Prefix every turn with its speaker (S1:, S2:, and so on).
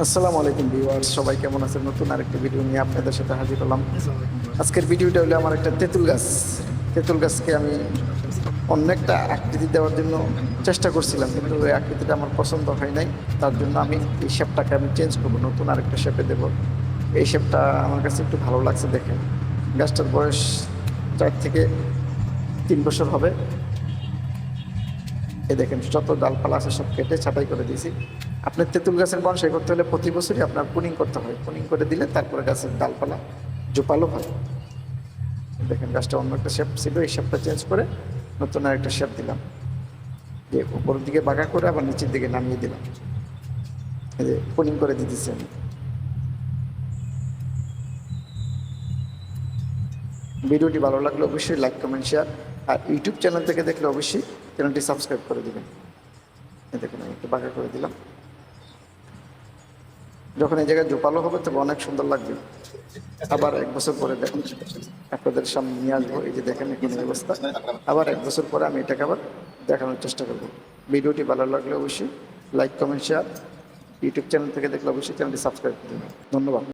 S1: আসসালামু আলাইকুম ভিউয়ার্স, সবাই কেমন আছেন? নতুন আরেকটি ভিডিও নিয়ে আপনাদের সাথে হাজির হলাম। আজকের ভিডিওটা হলো আমার একটা তেঁতুল গাছ। তেঁতুল গাছকে আমি অন্য একটা আকৃতি দেওয়ার জন্য চেষ্টা করছিলাম, কিন্তু ওই আকৃতিটা আমার পছন্দ হয় নাই। তার জন্য আমি এই শেপটাকে আমি চেঞ্জ করবো, নতুন আরেকটা শেপে দেবো। এই শেপটা আমার কাছে একটু ভালো লাগছে দেখেন। গাছটার বয়স 4 থেকে 3 বছর হবে। এই দেখেন যত ডালপালা আছে সব কেটে ছাঁটাই করে দিয়েছি। আপনার তেঁতুল গাছের বনসাই করতে হলে প্রতি বছরই আপনার পুনিং করতে হয়। পুনিং করে দিলে তারপরে গাছের ডালপালা জোপালো হয়। দেখেন গাছটা অন্য একটা শেপ ছিল, এই শেপটা চেঞ্জ করে নতুন আর একটা শেপ দিলাম, যে উপরের দিকে বাঁকা করে আবার নিচের দিকে নামিয়ে দিলাম। এই যে পুনিং করে দিতেছি আমি। ভিডিওটি ভালো লাগলে অবশ্যই লাইক কমেন্ট শেয়ার, আর ইউটিউব চ্যানেল থেকে দেখলে অবশ্যই চ্যানেলটি সাবস্ক্রাইব করে দেবেন। এই দেখুন আমি একটু বাঁকা করে দিলাম। যখন এই জায়গায় জোপালো হবে তবে অনেক সুন্দর লাগবে। আবার 1 বছর পরে দেখুন আপনাদের সামনে নিয়ে আসবো। এই যে দেখেন এখন এই অবস্থা। আবার 1 বছর পরে আমি এটাকে আবার দেখানোর চেষ্টা করব। ভিডিওটি ভালো লাগলে অবশ্যই like comment share, YouTube channel থেকে দেখলে অবশ্যই চ্যানেলটি সাবস্ক্রাইব করবেন। ধন্যবাদ।